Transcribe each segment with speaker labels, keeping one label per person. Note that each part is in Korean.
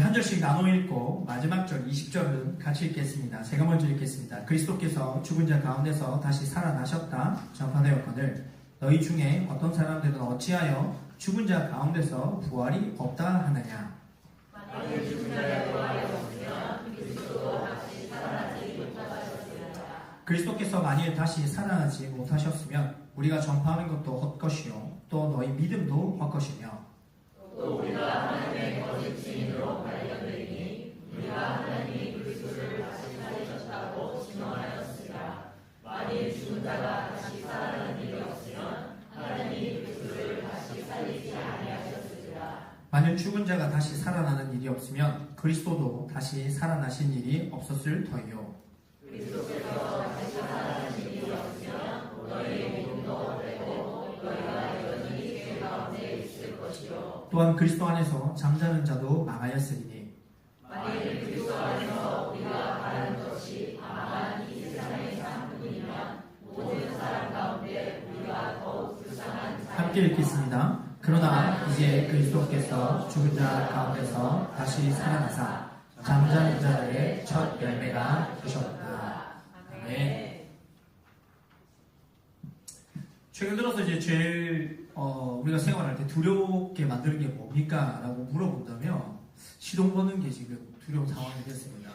Speaker 1: 한 절씩 나눠 읽고 마지막 절 20절은 같이 읽겠습니다. 제가 먼저 읽겠습니다. 그리스도께서 죽은 자 가운데서 다시 살아나셨다 전파되었거늘 너희 중에 어떤 사람들은 어찌하여 죽은 자 가운데서 부활이 없다 하느냐.
Speaker 2: 만일 죽은 자의 부활이 없으면 그리스도도 다시 살아나지 못하셨으리라.
Speaker 1: 그리스도께서 만일 다시 살아나지 못하셨으면 우리가 전파하는 것도 헛것이요 또 너희 믿음도 헛것이며
Speaker 2: 또 우리가 하나님의 거짓 증인으로 발견되니 우리가 하나님이 그리스도를 다시 살리셨다고 증언하였으리라. 만일 죽은 자가 다시 살아나는 일이 없으면 하나님이 그리스도를 다시 살리지 아니하셨으리라.
Speaker 1: 만일 죽은 자가 다시 살아나는 일이 없으면 그리스도도 다시 살아나신 일이 없었을 터이요.
Speaker 2: 그리스도께서 다시 살아나는 일이 없으면 너희의 믿음도 헛되고 너희가 여전히 죄 가운데 있을 것이요.
Speaker 1: 또한 그리스도 안에서 잠자는 자도 망하였으리니
Speaker 2: 만일 그리스도 안에서 우리가 바라는 것이 다만 이 세상의 삶뿐이면 모든 사람 가운데 우리가 더욱 불쌍한
Speaker 1: 함께 읽겠습니다. 그러나 이제 그리스도께서 죽은 자 가운데서 다시 살아나사 잠자는 자들의 첫 열매가 되셨다. 아멘. 최근 들어서 이제 제일 우리가 생활할 때 두렵게 만드는 게 뭡니까? 라고 물어본다면 시동 거는 게 지금 두려운 상황이 됐습니다.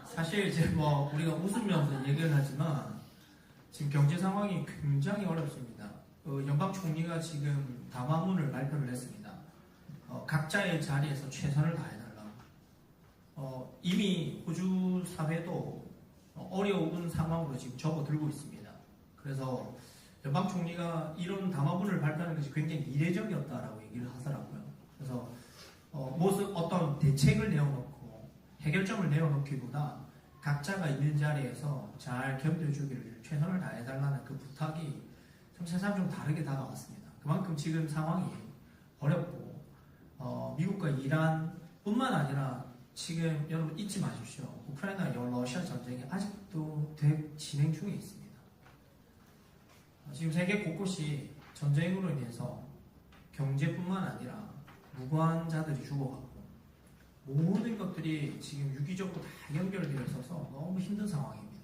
Speaker 1: 사실 이제 뭐 우리가 웃으면서 얘기를 하지만 지금 경제 상황이 굉장히 어렵습니다. 연방 총리가 지금 담화문을 발표를 했습니다. 각자의 자리에서 최선을 다해달라. 이미 호주 사회도 어려운 상황으로 지금 접어들고 있습니다. 그래서 연방 총리가 이런 담화문을 발표하는 것이 굉장히 이례적이었다라고 얘기를 하더라고요. 그래서 어떤 대책을 내어놓고 해결점을 내어놓기보다 각자가 있는 자리에서 잘 견뎌주기를 최선을 다해달라는 그 부탁이 좀 세상 좀 다르게 다가왔습니다. 그만큼 지금 상황이 어렵고 미국과 이란뿐만 아니라 지금 여러분 잊지 마십시오. 우크라이나 러시아 전쟁이 아직도 진행 중에 있습니다. 지금 세계 곳곳이 전쟁으로 인해서 경제뿐만 아니라 무고한 자들이 죽어가고 모든 것들이 지금 유기적으로 다 연결되어 있어서 너무 힘든 상황입니다.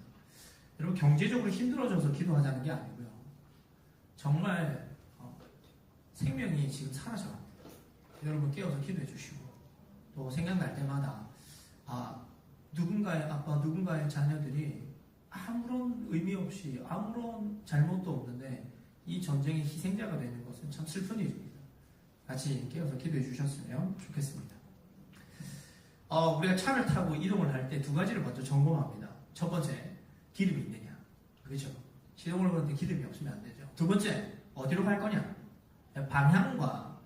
Speaker 1: 여러분 경제적으로 힘들어져서 기도하자는 게 아니고요. 정말 생명이 지금 사라져갑니다. 여러분 깨어서 기도해 주시고 또 생각날 때마다 누군가의 아빠, 누군가의 자녀들이 아무런 의미 없이 아무런 잘못도 없는데 이 전쟁의 희생자가 되는 것은 참 슬픈 일입니다. 같이 깨어서 기도해 주셨으면 좋겠습니다. 우리가 차를 타고 이동을 할 때 두 가지를 먼저 점검합니다. 첫 번째, 기름이 있느냐. 그렇죠? 시동을 거는데 기름이 없으면 안 되죠. 두 번째, 어디로 갈 거냐. 방향과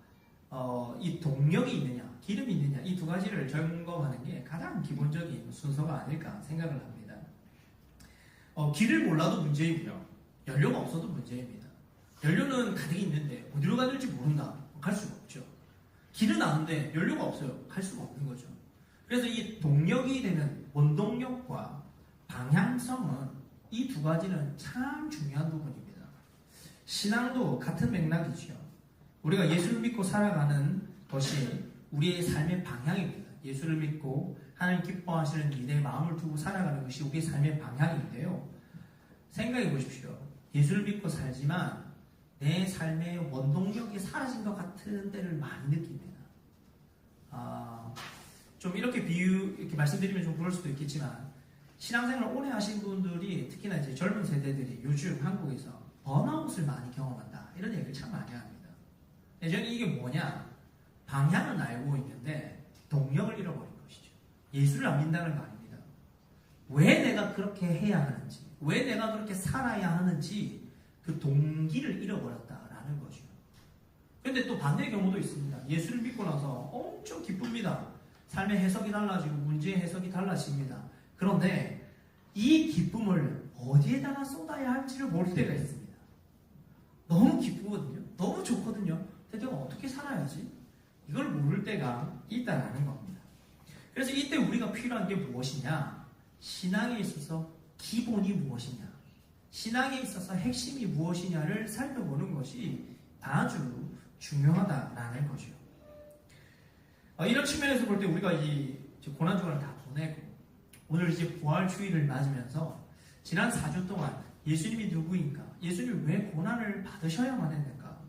Speaker 1: 이 동력이 있느냐, 기름이 있느냐, 이 두 가지를 점검하는 게 가장 기본적인 순서가 아닐까 생각을 합니다. 길을 몰라도 문제이고요. 연료가 없어도 문제입니다. 연료는 가득 있는데 어디로 가야 될지 모른다. 갈 수가 없죠. 길은 아는데 연료가 없어요. 갈 수가 없는 거죠. 그래서 이 동력이 되는 원동력과 방향성은 이 두 가지는 참 중요한 부분입니다. 신앙도 같은 맥락이죠. 우리가 예수를 믿고 살아가는 것이 우리의 삶의 방향입니다. 예수를 믿고 하나님 기뻐하시는 일에 마음을 두고 살아가는 것이 우리의 삶의 방향인데요. 생각해 보십시오. 예수를 믿고 살지만 내 삶의 원동력이 사라진 것 같은 때를 많이 느낍니다. 좀 이렇게 말씀드리면 좀 그럴 수도 있겠지만 신앙생활을 오래 하신 분들이 특히나 이제 젊은 세대들이 요즘 한국에서 번아웃을 많이 경험한다. 이런 얘기를 참 많이 합니다. 저는 이게 뭐냐? 방향은 알고 있는데 동력을 잃어버린 것이죠. 예수를 안 믿는다는 거 아닙니다. 왜 내가 그렇게 해야 하는지, 왜 내가 그렇게 살아야 하는지 그 동기를 잃어버렸다라는 거죠. 그런데 또 반대의 경우도 있습니다. 예수를 믿고 나서 엄청 기쁩니다. 삶의 해석이 달라지고 문제의 해석이 달라집니다. 그런데 이 기쁨을 어디에다가 쏟아야 할지를 모를 때가 있습니다. 너무 기쁘거든요. 너무 좋거든요. 근데 내가 어떻게 살아야지? 이걸 모를 때가 있다라는 겁니다. 그래서 이때 우리가 필요한 게 무엇이냐? 신앙에 있어서 기본이 무엇이냐? 신앙에 있어서 핵심이 무엇이냐를 살펴보는 것이 아주 중요하다라는 거죠. 이런 측면에서 볼 때 우리가 이 고난주간을 다 보내고 오늘 이제 부활 주일을 맞으면서 지난 4주 동안 예수님이 누구인가? 예수님이 왜 고난을 받으셔야만 했는가?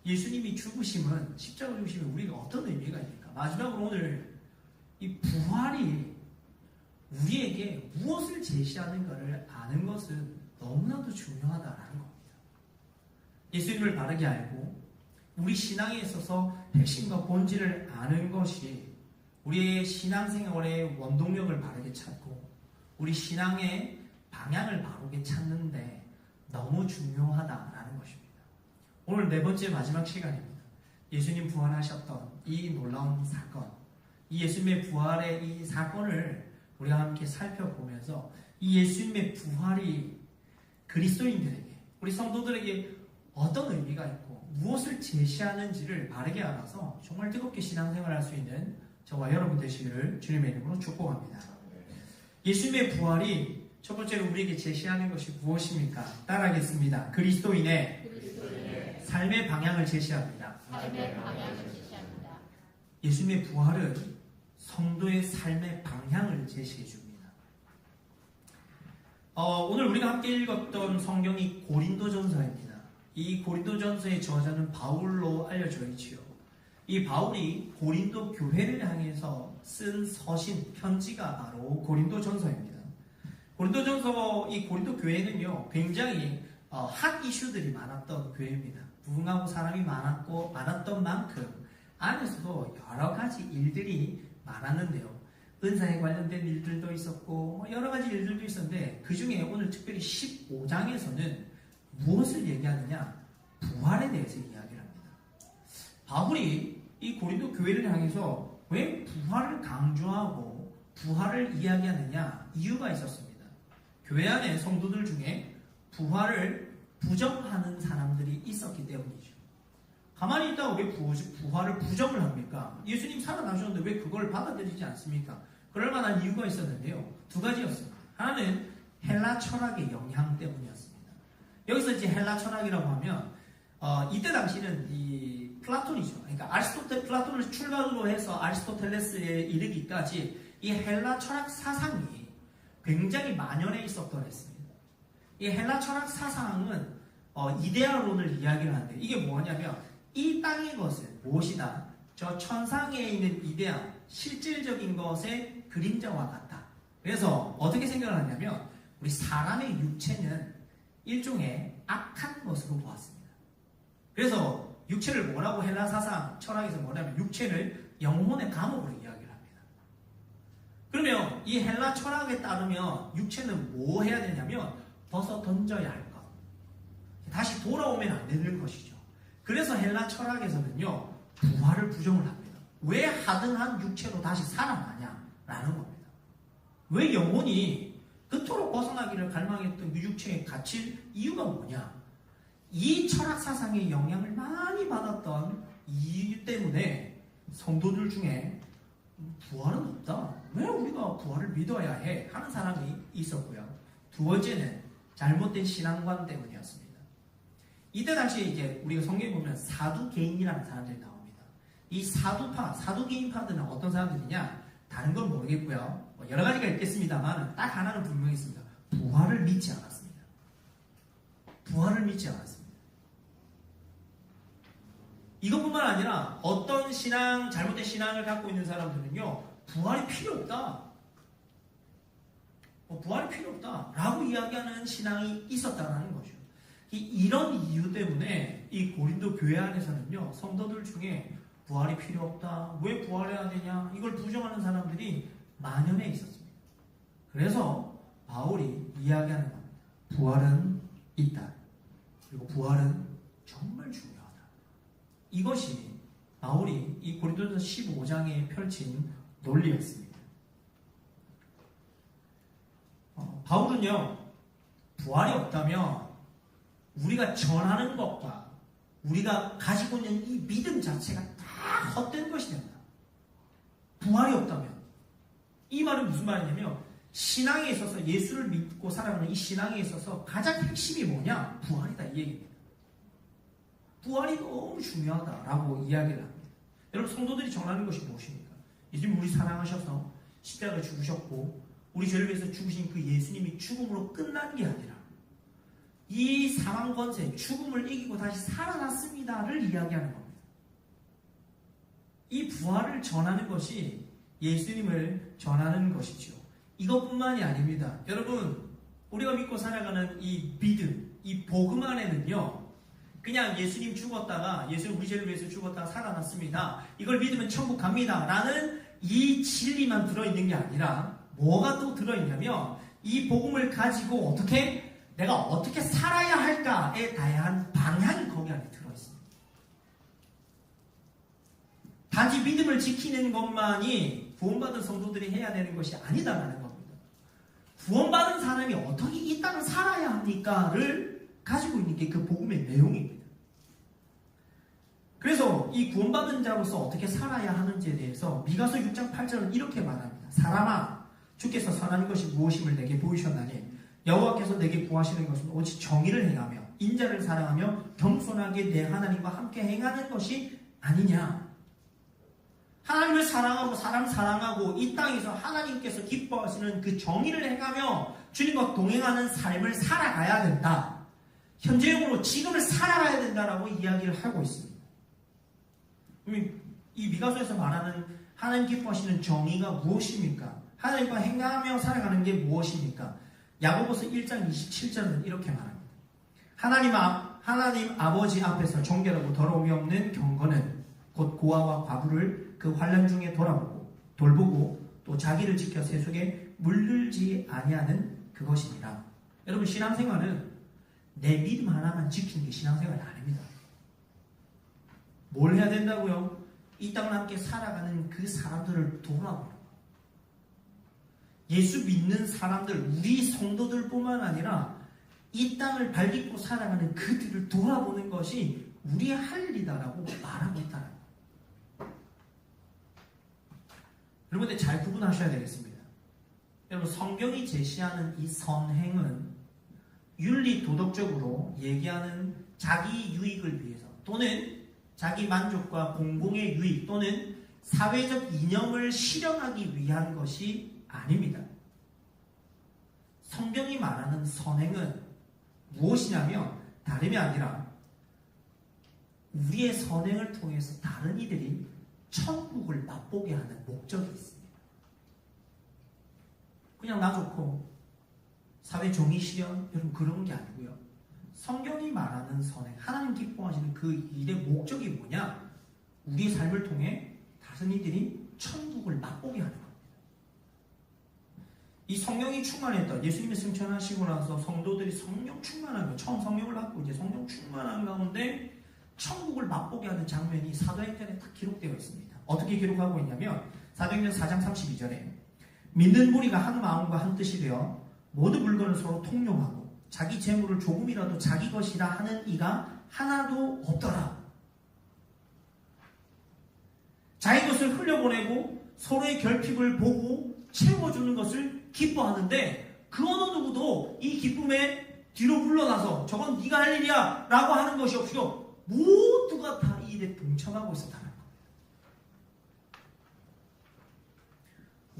Speaker 1: 예수님이 죽으심은, 십자가 죽으심은 우리가 어떤 의미가 있는가? 마지막으로 오늘 이 부활이 우리에게 무엇을 제시하는가를 아는 것은 너무나도 중요하다라는 겁니다. 예수님을 바르게 알고 우리 신앙에 있어서 핵심과 본질을 아는 것이 우리의 신앙생활의 원동력을 바르게 찾고 우리 신앙의 방향을 바르게 찾는데 너무 중요하다라는 것입니다. 오늘 네 번째 마지막 시간입니다. 예수님 부활하셨던 이 놀라운 사건, 이 예수님의 부활의 이 사건을 우리가 함께 살펴보면서 이 예수님의 부활이 그리스도인들에게, 우리 성도들에게 어떤 의미가 있고 무엇을 제시하는지를 바르게 알아서 정말 뜨겁게 신앙생활을 할 수 있는 저와 여러분 되시기를 주님의 이름으로 축복합니다. 예수님의 부활이 첫 번째로 우리에게 제시하는 것이 무엇입니까? 따라하겠습니다. 그리스도인의 삶의 방향을 제시합니다. 예수님의 부활은 성도의 삶의 방향을 제시해 줍니다. 오늘 우리가 함께 읽었던 성경이 고린도전서입니다. 이 고린도전서의 저자는 바울로 알려져 있지요. 이 바울이 고린도 교회를 향해서 쓴 서신, 편지가 바로 고린도전서입니다. 고린도전서, 이 고린도 교회는요, 굉장히 핫 이슈들이 많았던 교회입니다. 부흥하고 사람이 많았던 만큼 안에서도 여러 가지 일들이 많았는데요. 은사에 관련된 일들도 있었고 여러 가지 일들도 있었는데 그 중에 오늘 특별히 15장에서는 무엇을 얘기하느냐? 부활에 대해서 이야기를 합니다. 바울이 이 고린도 교회를 향해서 왜 부활을 강조하고 부활을 이야기하느냐? 이유가 있었습니다. 교회 안에 성도들 중에 부활을 부정하는 사람들이 있었기 때문이죠. 가만히 있다가 왜 부활을 부정을 합니까? 예수님 살아나셨는데 왜 그걸 받아들이지 않습니까? 그럴 만한 이유가 있었는데요. 두 가지였습니다. 하나는 헬라 철학의 영향 때문이었습니다. 여기서 이제 헬라 철학이라고 하면 이때 당시는 이 플라톤이죠. 그러니까 플라톤을 출발로 해서 아리스토텔레스에 이르기까지 이 헬라 철학 사상이 굉장히 만연해 있었던 했습니다. 이 헬라 철학 사상은 이데아론을 이야기를 하는데 이게 뭐냐면 이 땅의 것은 무엇이다? 저 천상에 있는 이데아, 실질적인 것의 그림자와 같다. 그래서 어떻게 생각을 하냐면 우리 사람의 육체는 일종의 악한 것으로 보았습니다. 그래서 육체를 뭐라고 헬라 사상 철학에서 뭐냐면 육체를 영혼의 감옥으로 이야기를 합니다. 그러면 이 헬라 철학에 따르면 육체는 뭐 해야 되냐면 벗어 던져야 할 것. 다시 돌아오면 안 되는 것이죠. 그래서 헬라 철학에서는요, 부활을 부정을 합니다. 왜 하등한 육체로 다시 살아나냐라는 겁니다. 왜 영혼이 그토록 벗어나기를 갈망했던 그 육체에 갇힐 이유가 뭐냐? 이 철학 사상의 영향을 많이 받았던 이유 때문에 성도들 중에 부활은 없다. 왜 우리가 부활을 믿어야 해? 하는 사람이 있었고요. 두 번째는 잘못된 신앙관 때문이었습니다. 이때 당시에 이제 우리가 성경에 보면 사두개인이라는 사람들이 나옵니다. 이 사두개인파들은 어떤 사람들이냐? 다른 건 모르겠고요. 여러 가지가 있겠습니다만 딱 하나는 분명히 있습니다. 부활을 믿지 않았습니다. 부활을 믿지 않았습니다. 이것뿐만 아니라 어떤 잘못된 신앙을 갖고 있는 사람들은요, 부활이 필요 없다. 부활이 필요 없다. 라고 이야기하는 신앙이 있었다는 거죠. 이런 이유 때문에 이 고린도 교회 안에서는요, 성도들 중에 부활이 필요 없다. 왜 부활해야 되냐? 이걸 부정하는 사람들이 만연해 있었습니다. 그래서 바울이 이야기하는 겁니다. 부활은 있다. 그리고 부활은 정말 중요하다. 이것이 바울이 이 고린도전서 15장에 펼친 논리였습니다. 바울은요, 부활이 없다면 우리가 전하는 것과 우리가 가지고 있는 이 믿음 자체가 다 헛된 것이 된다. 부활이 없다면. 이 말은 무슨 말이냐면 신앙에 있어서 예수를 믿고 살아가는 이 신앙에 있어서 가장 핵심이 뭐냐? 부활이다, 이 얘기입니다. 부활이 너무 중요하다라고 이야기를 합니다. 여러분, 성도들이 전하는 것이 무엇입니까? 예수님 우리 사랑하셔서 십자가에 죽으셨고 우리 죄를 위해서 죽으신 그 예수님이 죽음으로 끝난 게 아니라 이 사망 권세, 죽음을 이기고 다시 살아났습니다를 이야기하는 겁니다. 이 부활을 전하는 것이 예수님을 전하는 것이죠. 이것뿐만이 아닙니다. 여러분, 우리가 믿고 살아가는 이 믿음, 이 복음 안에는요, 그냥 예수님 죽었다가 예수님 우리 죄를 위해서 죽었다가 살아났습니다. 이걸 믿으면 천국 갑니다. 라는 이 진리만 들어있는 게 아니라 뭐가 또 들어있냐면 이 복음을 가지고 내가 어떻게 살아야 할까에 대한 방향이 거기 안에 들어있습니다. 단지 믿음을 지키는 것만이 구원받은 성도들이 해야 되는 것이 아니다라는 겁니다. 구원받은 사람이 어떻게 이 땅을 살아야 합니까를 가지고 있는 게 그 복음의 내용입니다. 그래서 이 구원받은 자로서 어떻게 살아야 하는지에 대해서 미가서 6장 8절은 이렇게 말합니다. 사람아, 주께서 선한 것이 무엇임을 내게 보이셨나니 여호와께서 내게 구하시는 것은 오직 정의를 행하며 인자를 사랑하며 겸손하게 내 하나님과 함께 행하는 것이 아니냐. 하나님을 사랑하고 사람 사랑하고 이 땅에서 하나님께서 기뻐하시는 그 정의를 행하며 주님과 동행하는 삶을 살아가야 된다. 현재형으로 지금을 살아가야 된다라고 이야기를 하고 있습니다. 이 미가서에서 말하는 하나님 기뻐하시는 정의가 무엇입니까? 하나님과 행하며 살아가는 게 무엇입니까? 야고보서 1장 27절은 이렇게 말합니다. 하나님 아버지 앞에서 정결하고 더러움이 없는 경건은 곧 고아와 과부를 그 환난 중에 돌보고 또 자기를 지켜 세속에 물들지 아니하는 그것입니다. 여러분, 신앙생활은 내 믿음 하나만 지키는 게 신앙생활이 아닙니다. 뭘 해야 된다고요? 이 땅을 함께 살아가는 그 사람들을 돌아보는 거예요. 예수 믿는 사람들, 우리 성도들뿐만 아니라 이 땅을 발딛고 살아가는 그들을 돌아보는 것이 우리의 할 일이다라고 말하고 있다는 거예요. 여러분들 잘 구분하셔야 되겠습니다. 여러분, 성경이 제시하는 이 선행은 윤리 도덕적으로 얘기하는 자기 유익을 위해서 또는 자기 만족과 공공의 유익 또는 사회적 이념을 실현하기 위한 것이 아닙니다. 성경이 말하는 선행은 무엇이냐면 다름이 아니라 우리의 선행을 통해서 다른 이들이 천국을 맛보게 하는 목적이 있습니다. 그냥 나 좋고 사회 정의 실현 여러분 그런 게 아니고요. 성경이 말하는 선행, 하나님 기뻐하시는 그 일의 목적이 뭐냐? 우리의 삶을 통해 다른 이들이 천국을 맛보게 하는 겁니다. 이 성령이 충만했다. 예수님이 승천하시고 나서 성도들이 성령 충만한 거, 처음 성령을 받고 이제 성령 충만한 가운데 천국을 맛보게 하는 장면이 사도행전에 딱 기록되어 있습니다. 어떻게 기록하고 있냐면 사도행전 4장 32절에 믿는 무리가 한 마음과 한 뜻이 되어 모든 물건을 서로 통용하고 자기 재물을 조금이라도 자기 것이라 하는 이가 하나도 없더라. 자기 것을 흘려보내고 서로의 결핍을 보고 채워주는 것을 기뻐하는데 그 어느 누구도 이 기쁨에 뒤로 물러나서 저건 네가 할 일이야 라고 하는 것이 없이요 모두가 다 이 일에 동참하고 있었다는 겁니다.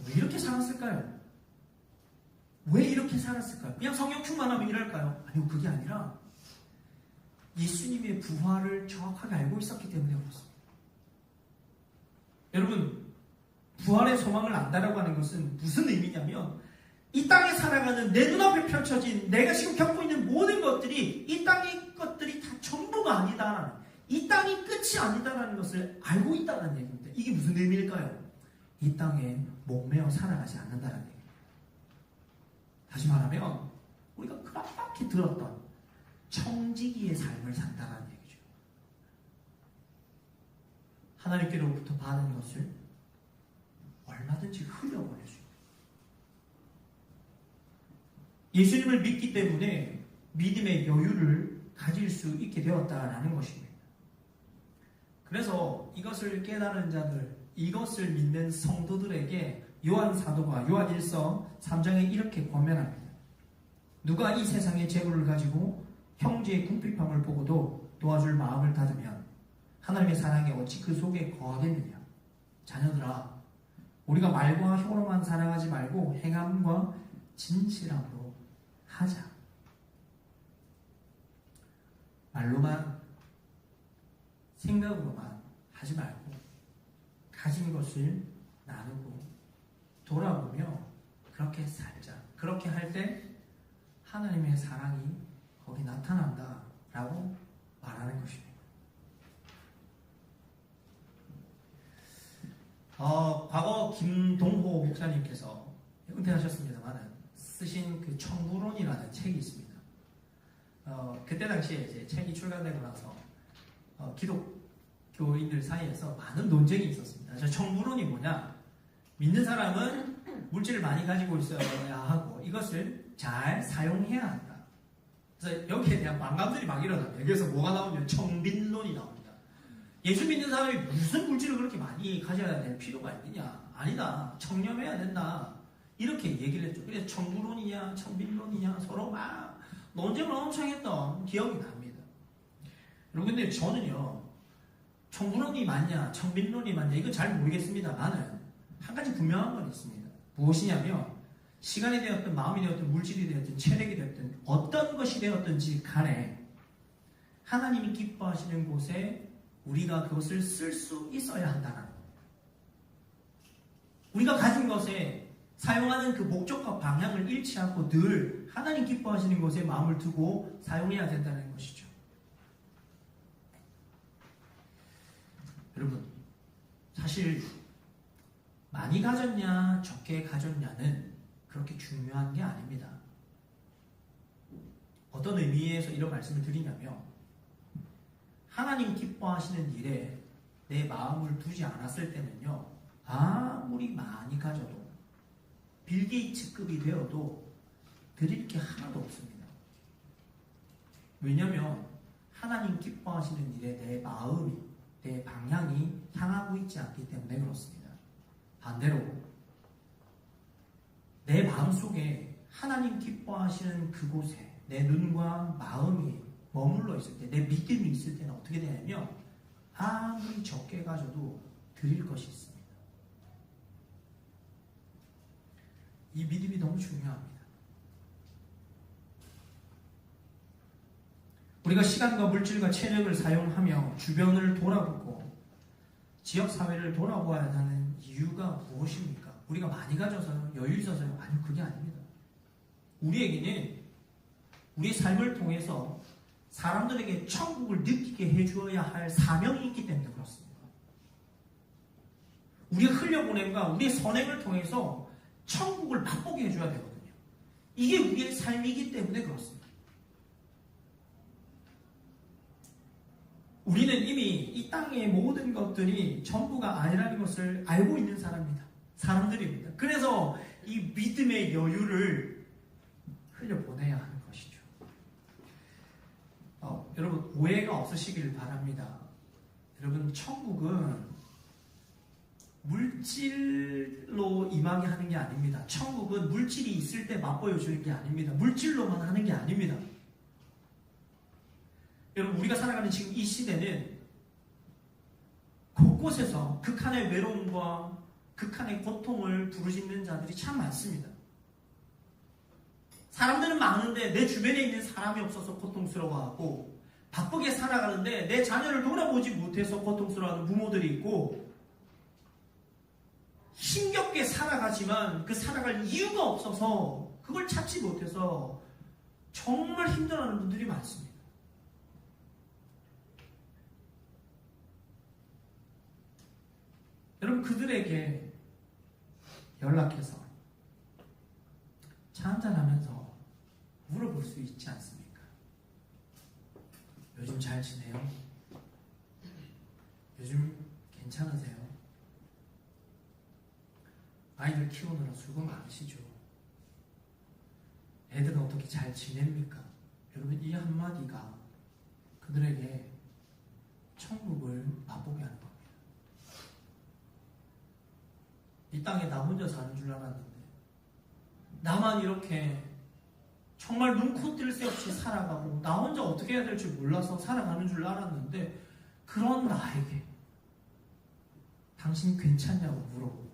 Speaker 1: 왜 이렇게 살았을까요? 왜 이렇게 살았을까요? 그냥 성령 충만하면 이럴까요? 아니요, 그게 아니라 예수님의 부활을 정확하게 알고 있었기 때문에 그렇습니다. 여러분, 부활의 소망을 안다라고 하는 것은 무슨 의미냐면 이 땅에 살아가는 내 눈앞에 펼쳐진 내가 지금 겪고 있는 모든 것들이 이 땅의 것들이 다 전부가 아니다. 이 땅이 끝이 아니다라는 것을 알고 있다는 얘기입니다. 이게 무슨 의미일까요? 이 땅에 목매어 살아가지 않는다는 얘기입니다. 다시 말하면 우리가 그렇게 들었던 청지기의 삶을 산다는 얘기죠. 하나님께로부터 받은 것을 얼마든지 흘려보낼 수 있다. 예수님을 믿기 때문에 믿음의 여유를 가질 수 있게 되었다라는 것입니다. 그래서 이것을 깨달은 자들, 이것을 믿는 성도들에게 요한 사도가 요한 1서 3장에 이렇게 권면합니다. 누가 이 세상의 재물을 가지고 형제의 궁핍함을 보고도 도와줄 마음을 닫으면 하나님의 사랑에 어찌 그 속에 거하겠느냐. 자녀들아, 우리가 말과 혀로만 사랑하지 말고 행함과 진실함으로 하자. 말로만 생각으로만 하지 말고 가진 것을 나누고 돌아보며 그렇게 살자. 그렇게 할 때 하나님의 사랑이 거기 나타난다 라고 말하는 것입니다. 과거 김동호 목사님께서 은퇴하셨습니다만 쓰신 그 청부론이라는 책이 있습니다. 그때 당시에 이제 책이 출간되고 나서 기독교인들 사이에서 많은 논쟁이 있었습니다. 저 청부론이 뭐냐? 믿는 사람은 물질을 많이 가지고 있어야 하고 이것을 잘 사용해야 한다. 그래서 여기에 대한 반감들이 막 일어납니다. 여기서 뭐가 나오냐면 청빈론이 나옵니다. 예수 믿는 사람이 무슨 물질을 그렇게 많이 가져야 될 필요가 있느냐? 아니다. 청렴해야 된다. 이렇게 얘기를 했죠. 그래서 청부론이냐 청빈론이냐 서로 막 논쟁을 엄청 했던 기억이 납니다. 여러분 근데 저는요. 청부론이 맞냐 청빈론이 맞냐 이거 잘 모르겠습니다만은 한 가지 분명한 건 있습니다. 무엇이냐면 시간이 되었든 마음이 되었든 물질이 되었든 체력이 되었든 어떤 것이 되었든지 간에 하나님이 기뻐하시는 곳에 우리가 그것을 쓸 수 있어야 한다는 것. 우리가 가진 것에 사용하는 그 목적과 방향을 잃지 않고 늘 하나님 기뻐하시는 곳에 마음을 두고 사용해야 된다는 것이죠. 여러분, 사실 많이 가졌냐 적게 가졌냐는 그렇게 중요한 게 아닙니다. 어떤 의미에서 이런 말씀을 드리냐면 하나님 기뻐하시는 일에 내 마음을 두지 않았을 때는요. 아무리 많이 가져도 빌 게이츠급이 되어도 드릴 게 하나도 없습니다. 왜냐하면 하나님 기뻐하시는 일에 내 마음이 내 방향이 향하고 있지 않기 때문에 그렇습니다. 반대로 내 마음속에 하나님 기뻐하시는 그곳에 내 눈과 마음이 머물러 있을 때, 내 믿음이 있을 때는 어떻게 되냐면 아무리 적게 가져도 드릴 것이 있습니다. 이 믿음이 너무 중요합니다. 우리가 시간과 물질과 체력을 사용하며 주변을 돌아보고 지역사회를 돌아보아야 하는 이유가 무엇입니까? 우리가 많이 가져서요? 여유 있어서요? 아니요, 그게 아닙니다. 우리에게는 우리의 삶을 통해서 사람들에게 천국을 느끼게 해주어야 할 사명이 있기 때문에 그렇습니다. 우리가 흘려보냄과 우리의 선행을 통해서 천국을 맛보게 해줘야 되거든요. 이게 우리의 삶이기 때문에 그렇습니다. 우리는 이미 이 땅의 모든 것들이 전부가 아니라는 것을 알고 있는 사람들입니다. 그래서 이 믿음의 여유를 흘려보내야 하는 것이죠. 여러분 오해가 없으시길 바랍니다. 여러분 천국은 물질로 임하게 하는 게 아닙니다. 천국은 물질이 있을 때 맛보여주는 게 아닙니다. 물질로만 하는 게 아닙니다. 여러분 우리가 살아가는 지금 이 시대는 곳곳에서 극한의 외로움과 극한의 고통을 부르짖는 자들이 참 많습니다. 사람들은 많은데 내 주변에 있는 사람이 없어서 고통스러워하고 바쁘게 살아가는데 내 자녀를 돌아보지 못해서 고통스러워하는 부모들이 있고 힘겹게 살아가지만 그 살아갈 이유가 없어서 그걸 찾지 못해서 정말 힘들어하는 분들이 많습니다. 여러분 그들에게 연락해서 차 한잔하면서 물어볼 수 있지 않습니까? 요즘 잘 지내요? 요즘 괜찮으세요? 아이들 키우느라 수고 많으시죠? 애들은 어떻게 잘 지냅니까? 여러분 이 한마디가 그들에게 천국을 맛보게 하는 겁니다. 이 땅에 나 혼자 사는 줄 알았는데 나만 이렇게 정말 눈코 뜰 새 없이 살아가고 나 혼자 어떻게 해야 될지 몰라서 살아가는 줄 알았는데 그런 나에게 당신 괜찮냐고 물어보고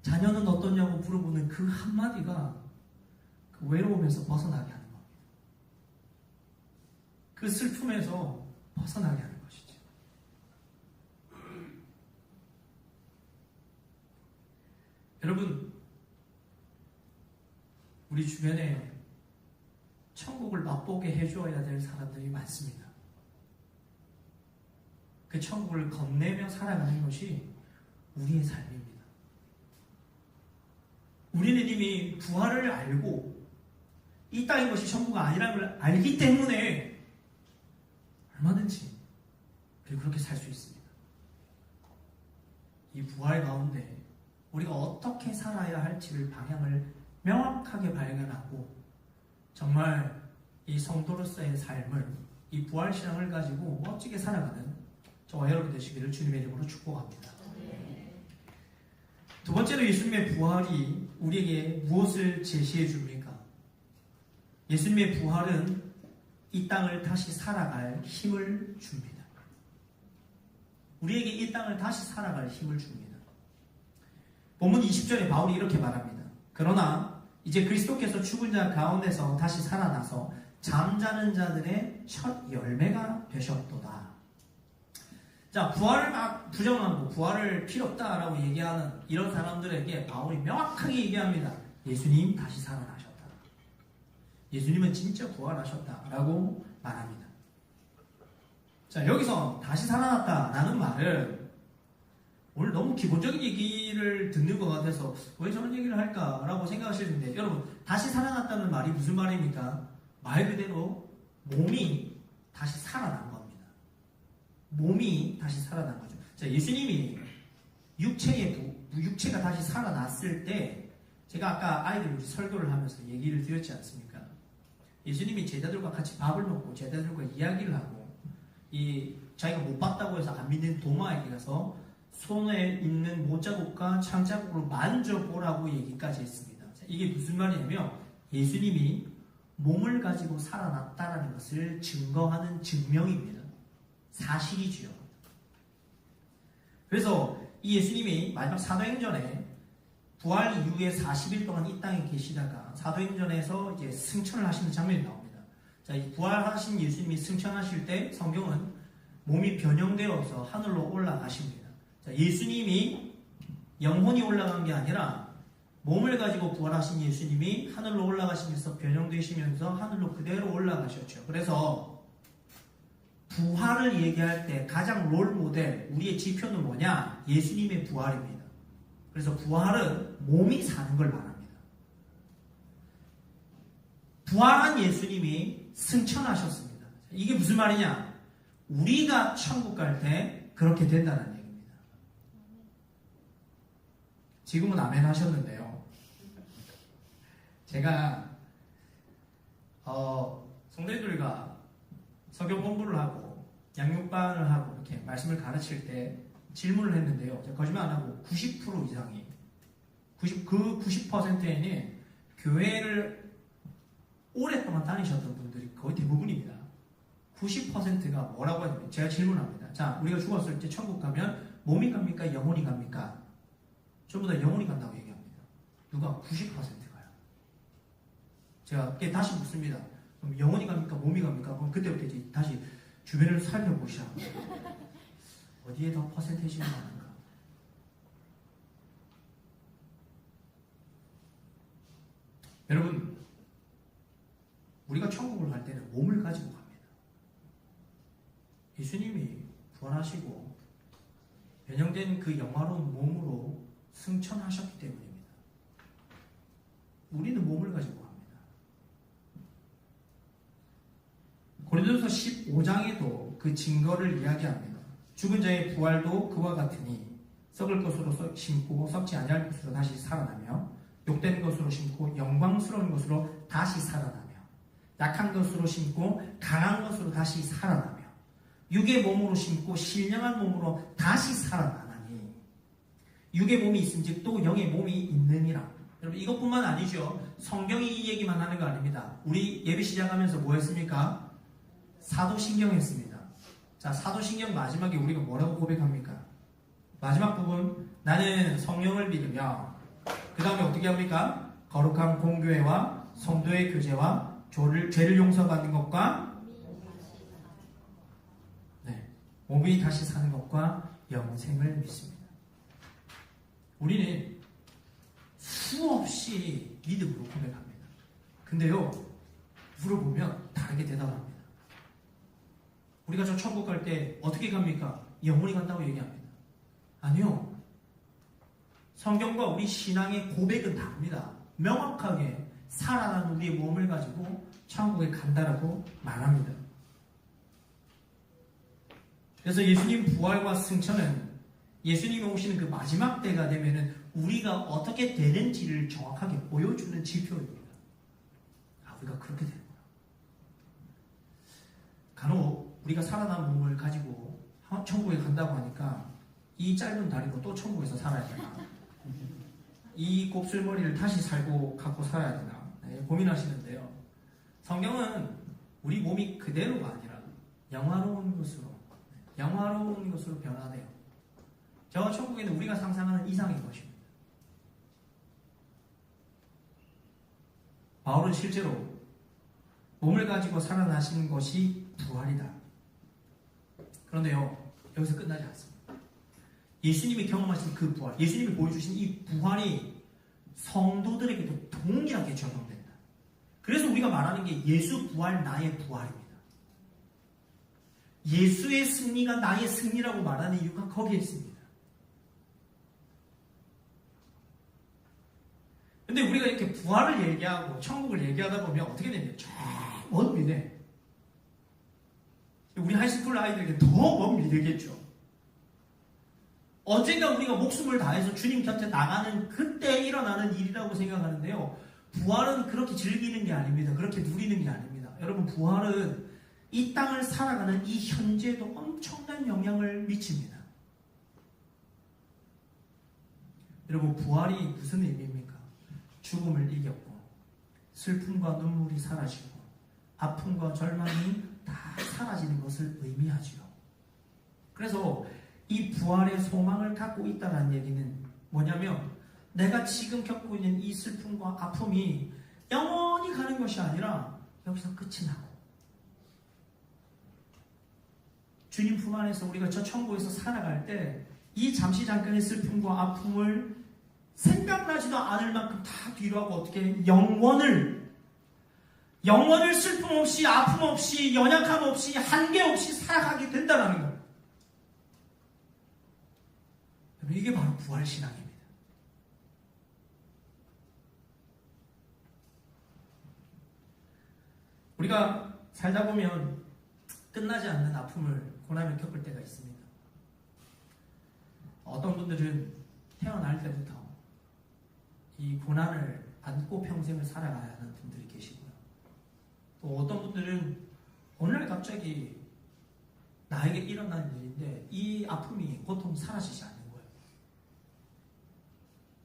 Speaker 1: 자녀는 어떠냐고 물어보는 그 한마디가 그 외로움에서 벗어나게 하는 겁니다. 그 슬픔에서 벗어나게 하는 것이죠. 여러분, 우리 주변에 천국을 맛보게 해주어야 될 사람들이 많습니다. 그 천국을 건네며 살아가는 것이 우리의 삶입니다. 우리는 이미 부활을 알고 이 땅의 것이 천국이 아니라는 걸 알기 때문에 얼마든지 그렇게 살 수 있습니다. 이 부활 가운데 우리가 어떻게 살아야 할지를 방향을 명확하게 발견하고 정말 이 성도로서의 삶을 이 부활신앙을 가지고 멋지게 살아가는 저와 여러분 되시기를 주님의 이름으로 축복합니다. 두 번째로 예수님의 부활이 우리에게 무엇을 제시해 줍니까? 예수님의 부활은 이 땅을 다시 살아갈 힘을 줍니다. 우리에게 이 땅을 다시 살아갈 힘을 줍니다. 본문 20절에 바울이 이렇게 말합니다. 그러나 이제 그리스도께서 죽은 자 가운데서 다시 살아나서 잠자는 자들의 첫 열매가 되셨도다. 자, 부활을 막 부정하고 부활을 필요 없다라고 얘기하는 이런 사람들에게 바울이 명확하게 얘기합니다. 예수님 다시 살아나셨다. 예수님은 진짜 부활하셨다라고 말합니다. 자, 여기서 다시 살아났다라는 말은 오늘 너무 기본적인 얘기를 듣는 것 같아서 왜 저런 얘기를 할까라고 생각하시는데, 여러분, 다시 살아났다는 말이 무슨 말입니까? 말 그대로 몸이 다시 살아난 겁니다. 몸이 다시 살아난 거죠. 자, 예수님이 육체가 다시 살아났을 때, 제가 아까 아이들 설교를 하면서 얘기를 드렸지 않습니까? 예수님이 제자들과 같이 밥을 먹고 제자들과 이야기를 하고, 자기가 못 봤다고 해서 안 믿는 도마에게 가서 손에 있는 못자국과 창자국으로 만져보라고 얘기까지 했습니다. 자, 이게 무슨 말이냐면 예수님이 몸을 가지고 살아났다는 것을 증거하는 증명입니다. 사실이지요. 그래서 이 예수님이 마지막 사도행전에 부활 이후에 40일 동안 이 땅에 계시다가 사도행전에서 이제 승천을 하시는 장면이 나옵니다. 자, 이 부활하신 예수님이 승천하실 때 성경은 몸이 변형되어서 하늘로 올라가십니다. 자, 예수님이 영혼이 올라간 게 아니라 몸을 가지고 부활하신 예수님이 하늘로 올라가시면서 변형되시면서 하늘로 그대로 올라가셨죠. 그래서 부활을 얘기할 때 가장 롤모델, 우리의 지표는 뭐냐? 예수님의 부활입니다. 그래서 부활은 몸이 사는 걸 말합니다. 부활한 예수님이 승천하셨습니다. 이게 무슨 말이냐? 우리가 천국 갈 때 그렇게 된다는 얘기입니다. 지금은 아멘 하셨는데요. 제가 성도들과 설교 공부를 하고 양육반을 하고 이렇게 말씀을 가르칠 때 질문을 했는데요. 제가 거짓말 안 하고 90% 이상이 그 90%에는 교회를 오랫동안 다니셨던 분들이 거의 대부분입니다. 90%가 뭐라고 하냐면 제가 질문합니다. 자, 우리가 죽었을 때 천국 가면 몸이 갑니까? 영혼이 갑니까? 전부 다 영혼이 간다고 얘기합니다. 누가? 90%가요. 제가 다시 묻습니다. 그럼 영혼이 갑니까? 몸이 갑니까? 그럼 그때부터 이제 다시 주변을 살펴보시라. 어디에 더 퍼센테이지가 많은가? 여러분, 우리가 천국을 갈 때는 몸을 가지고 갑니다. 예수님이 부활하시고 변형된 그 영화로운 몸으로 승천하셨기 때문입니다. 우리는 몸을 가지고 갑니다. 고린도서 15장에도 그 증거를 이야기합니다. 죽은 자의 부활도 그와 같으니 썩을 것으로 심고 썩지 아니할 것으로 다시 살아나며 욕된 것으로 심고 영광스러운 것으로 다시 살아나며 약한 것으로 심고 강한 것으로 다시 살아나며 육의 몸으로 심고 신령한 몸으로 다시 살아나나니 육의 몸이 있은즉 또 영의 몸이 있느니라. 여러분, 이것뿐만 아니죠. 성경이 이 얘기만 하는 거 아닙니다. 우리 예배 시작하면서 뭐 했습니까? 사도신경 했습니다. 자, 사도신경 마지막에 우리가 뭐라고 고백합니까? 마지막 부분, 나는 성령을 믿으며 그 다음에 어떻게 합니까? 거룩한 공교회와 성도의 교제와 죄를 용서받는 것과 몸이 다시 사는 것과 영생을 믿습니다. 우리는 수없이 믿음으로 고백합니다. 근데요, 물어보면 다르게 대답합니다. 우리가 저 천국 갈 때 어떻게 갑니까? 영원히 간다고 얘기합니다. 아니요. 성경과 우리 신앙의 고백은 다릅니다. 명확하게 살아난 우리의 몸을 가지고 천국에 간다라고 말합니다. 그래서 예수님 부활과 승천은 예수님이 오시는 그 마지막 때가 되면은 우리가 어떻게 되는지를 정확하게 보여주는 지표입니다. 우리가 그렇게 되는 거야. 간혹 우리가 살아난 몸을 가지고 천국에 간다고 하니까 이 짧은 다리로 또 천국에서 살아야 되나? 이 곱슬머리를 다시 갖고 살아야 되나? 고민하시는데요. 성경은 우리 몸이 그대로가 아니라 영화로운 것으로 변화돼요. 저 천국에는 우리가 상상하는 이상인 것입니다. 바울은 실제로 몸을 가지고 살아나신 것이 부활이다. 그런데요, 여기서 끝나지 않습니다. 예수님이 경험하신 그 부활, 예수님이 보여주신 이 부활이 성도들에게도 동일하게 적용된다. 그래서 우리가 말하는 게 예수 부활, 나의 부활입니다. 예수의 승리가 나의 승리라고 말하는 이유가 거기에 있습니다. 근데 우리가 이렇게 부활을 얘기하고 천국을 얘기하다 보면 어떻게 됩니까? 저 먼 미래. 우리 하이스쿨 아이들에게 더 먼 미래겠죠. 언젠가 우리가 목숨을 다해서 주님 곁에 나가는 그때 일어나는 일이라고 생각하는데요. 부활은 그렇게 즐기는 게 아닙니다. 그렇게 누리는 게 아닙니다. 여러분, 부활은 이 땅을 살아가는 이 현재에도 엄청난 영향을 미칩니다. 여러분, 부활이 무슨 의미입니까? 죽음을 이겼고 슬픔과 눈물이 사라지고 아픔과 절망이 다 사라지는 것을 의미하지요. 그래서 이 부활의 소망을 갖고 있다는 얘기는 뭐냐면 내가 지금 겪고 있는 이 슬픔과 아픔이 영원히 가는 것이 아니라 여기서 끝이 나고 주님 품 안에서 우리가 저 천국에서 살아갈 때 이 잠시 잠깐의 슬픔과 아픔을 생각나지도 않을 만큼 다 뒤로 하고 어떻게 영원을 슬픔 없이 아픔 없이 연약함 없이 한계 없이 살아가게 된다는 거예요. 이게 바로 부활신앙입니다. 우리가 살다 보면 끝나지 않는 아픔을 고난을 겪을 때가 있습니다. 어떤 분들은 태어날 때부터 이 고난을 안고 평생을 살아가야 하는 분들이 계시고요. 또 어떤 분들은 어느 날 갑자기 나에게 일어난 일인데 이 아픔이 고통 사라지지 않는 거예요.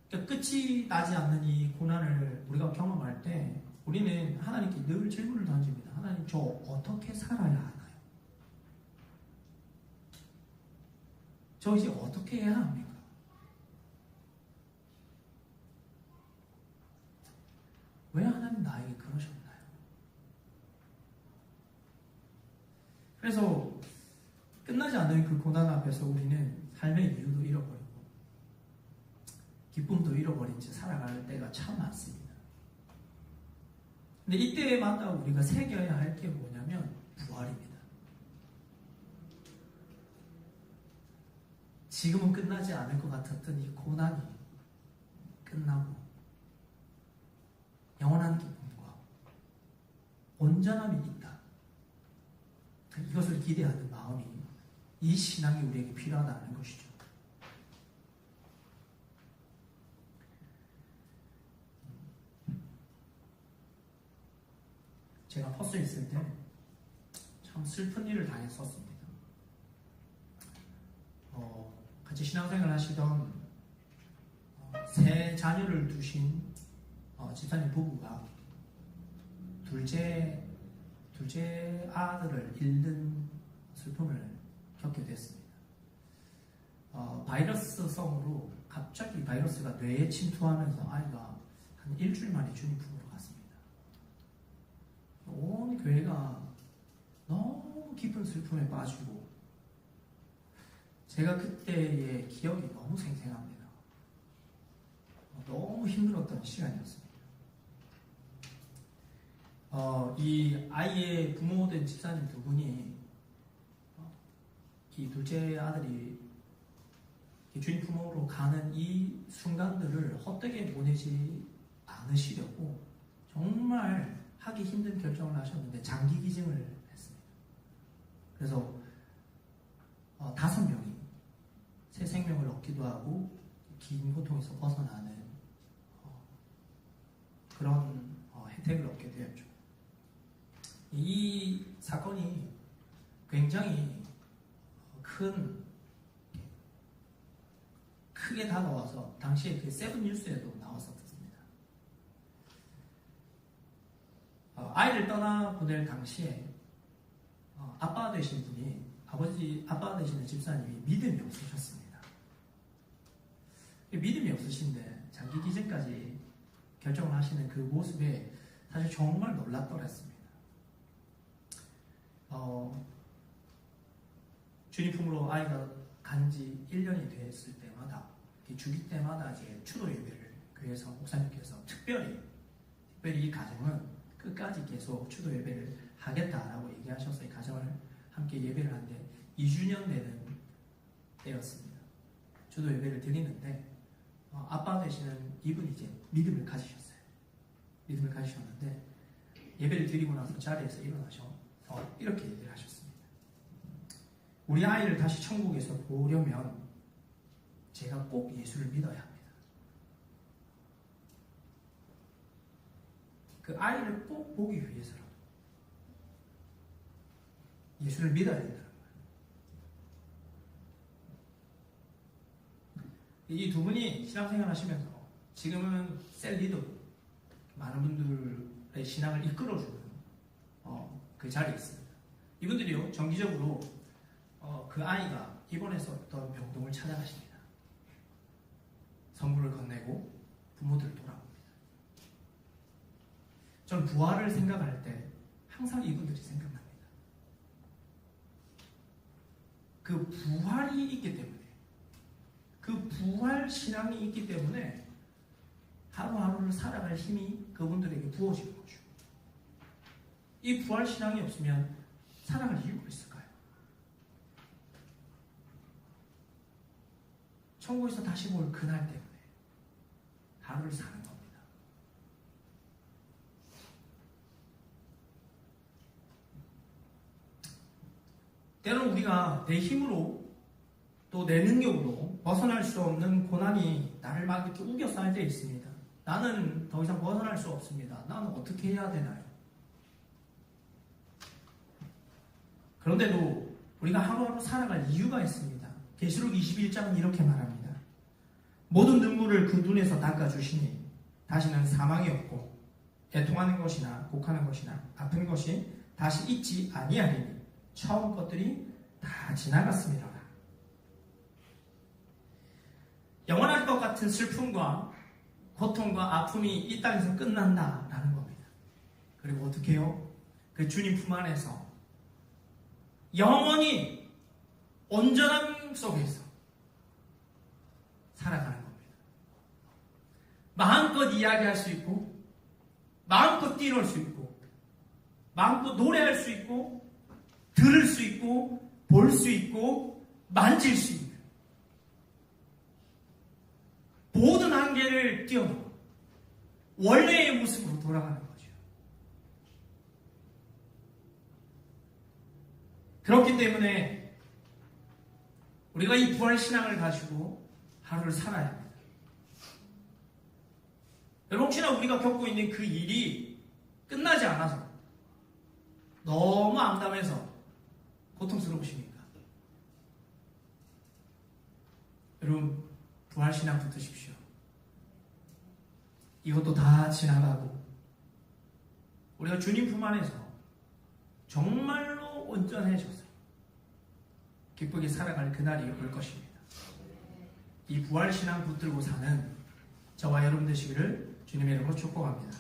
Speaker 1: 그러니까 끝이 나지 않는 이 고난을 우리가 경험할 때 우리는 하나님께 늘 질문을 던집니다. 하나님, 저 어떻게 살아야 하나요? 저 이제 어떻게 해야 합니까? 왜 하나님 나에게 그러셨나요? 그래서 끝나지 않는 그 고난 앞에서 우리는 삶의 이유도 잃어버리고 기쁨도 잃어버린 채 살아갈 때가 참 많습니다. 근데 이때마다 우리가 새겨야 할 게 뭐냐면 부활입니다. 지금은 끝나지 않을 것 같았던 이 고난이 끝나고 영원한 기쁨과 온전함이 있다. 이것을 기대하는 마음이 이 신앙이 우리에게 필요하다는 것이죠. 제가 퍼스에 있을 때 참 슬픈 일을 당했었습니다. 같이 신앙생활 하시던 세 자녀를 두신 집사님 부부가 둘째 아들을 잃는 슬픔을 겪게 됐습니다. 바이러스성으로 갑자기 바이러스가 뇌에 침투하면서 아이가 한 일주일 만에 주님 품으로 갔습니다. 온 교회가 너무 깊은 슬픔에 빠지고 제가 그때의 기억이 너무 생생합니다. 너무 힘들었던 시간이었습니다. 이 아이의 부모된 집사님 두 분이 이 둘째 아들이 주님 품으로 가는 이 순간들을 헛되게 보내지 않으시려고 정말 하기 힘든 결정을 하셨는데 장기 기증을 했습니다. 그래서 5명이 새 생명을 얻기도 하고 긴 고통에서 벗어나는 그런 혜택을 얻게 되었죠. 이 사건이 굉장히 크게 다가와서 당시에 그 세븐 뉴스에도 나왔었습니다. 아이를 떠나보낼 당시에 아빠 되신 분이 아빠 되시는 집사님이 믿음이 없으셨습니다. 믿음이 없으신데 장기 기증까지 결정을 하시는 그 모습에 사실 정말 놀랐더랬습니다. 주님 품으로 아이가 간지 1년이 됐을 때마다 주기 때마다 이제 추도 예배를 교회에서 목사님께서 특별히 이 가정은 끝까지 계속 추도 예배를 하겠다라고 얘기하셔서 이 가정을 함께 예배를 하는데 2주년 되는 때였습니다. 추도 예배를 드리는데 아빠 되시는 이분이 이제 믿음을 가지셨어요. 믿음을 가지셨는데 예배를 드리고 나서 자리에서 일어나셔서 이렇게 얘기를 하셨습니다. 우리 아이를 다시 천국에서 보려면 제가 꼭 예수를 믿어야 합니다. 그 아이를 꼭 보기 위해서라도 예수를 믿어야 된다는 거예요. 이 두 분이 신앙생활 하시면서 지금은 셀 리더, 많은 분들의 신앙을 이끌어주는 그 자리에 있습니다. 이분들이요 정기적으로 그 아이가 입원했었던 병동을 찾아가십니다. 선물을 건네고 부모들을 돌아봅니다. 전 부활을 생각할 때 항상 이분들이 생각납니다. 그 부활이 있기 때문에, 그 부활 신앙이 있기 때문에 하루하루를 살아갈 힘이 그분들에게 부어지는 거죠. 이 부활 신앙이 없으면 살아갈 이유가 있을까요? 천국에서 다시 볼 그날 때문에 하루를 사는 겁니다. 때로는 우리가 내 힘으로 또 내 능력으로 벗어날 수 없는 고난이 나를 막 이렇게 우겨쌀 때 있습니다. 나는 더 이상 벗어날 수 없습니다. 나는 어떻게 해야 되나요? 그런데도 우리가 하루하루 살아갈 이유가 있습니다. 계시록 21장은 이렇게 말합니다. 모든 눈물을 그 눈에서 닦아주시니 다시는 사망이 없고 애통하는 것이나 곡하는 것이나 아픈 것이 다시 있지 아니하리니 처음 것들이 다 지나갔습니다. 영원할 것 같은 슬픔과 고통과 아픔이 이 땅에서 끝난다라는 겁니다. 그리고 어떻게 해요? 그 주님 품 안에서 영원히 온전함 속에서 살아가는 겁니다. 마음껏 이야기할 수 있고 마음껏 뛰놀 수 있고 마음껏 노래할 수 있고 들을 수 있고 볼 수 있고 만질 수 있는 모든 한계를 뛰어넘어 원래의 모습으로 돌아가는 거죠. 그렇기 때문에 우리가 이 부활신앙을 가지고 하루를 살아야 합니다. 여러분 혹시나 우리가 겪고 있는 그 일이 끝나지 않아서 너무 암담해서 고통스러우십니까? 여러분 부활신앙 붙으십시오. 이것도 다 지나가고 우리가 주님 품 안에서 정말로 온전해져서 기쁘게 살아갈 그날이 올 것입니다. 이 부활신앙 붙들고 사는 저와 여러분 되시기를 주님의 이름으로 축복합니다.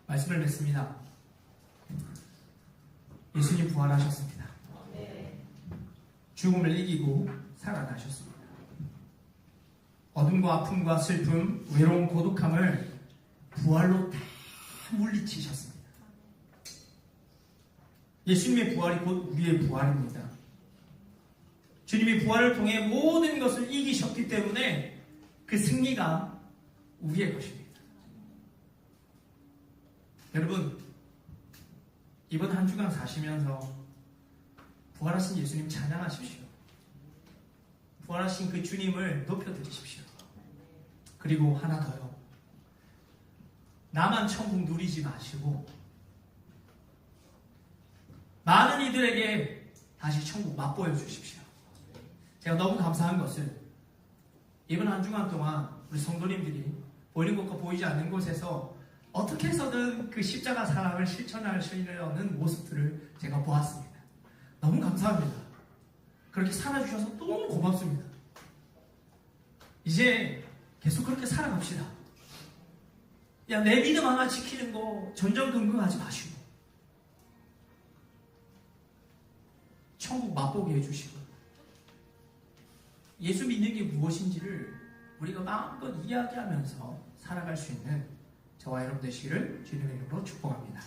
Speaker 1: 말씀을 맺습니다. 예수님 부활하셨습니다. 죽음을 이기고 살아나셨습니다. 어둠과 아픔과 슬픔, 외로움, 고독함을 부활로 다 물리치셨습니다. 예수님의 부활이 곧 우리의 부활입니다. 주님이 부활을 통해 모든 것을 이기셨기 때문에 그 승리가 우리의 것입니다. 여러분, 이번 한 주간 사시면서 부활하신 예수님 찬양하십시오. 부활하신 그 주님을 높여드리십시오. 그리고 하나 더요. 나만 천국 누리지 마시고 많은 이들에게 다시 천국 맛보여 주십시오. 제가 너무 감사한 것은 이번 한 주간 동안 우리 성도님들이 보이는 곳과 보이지 않는 곳에서 어떻게 해서든 그 십자가 사랑을 실천하시려는 모습들을 제가 보았습니다. 너무 감사합니다. 그렇게 살아주셔서 너무 고맙습니다. 이제 계속 그렇게 살아갑시다. 내 믿음 하나 지키는 거 전전긍긍하지 마시고 천국 맛보게 해주시고 예수 믿는 게 무엇인지를 우리가 마음껏 이야기하면서 살아갈 수 있는 저와 여러분 되시기를 주님의 이름으로 축복합니다.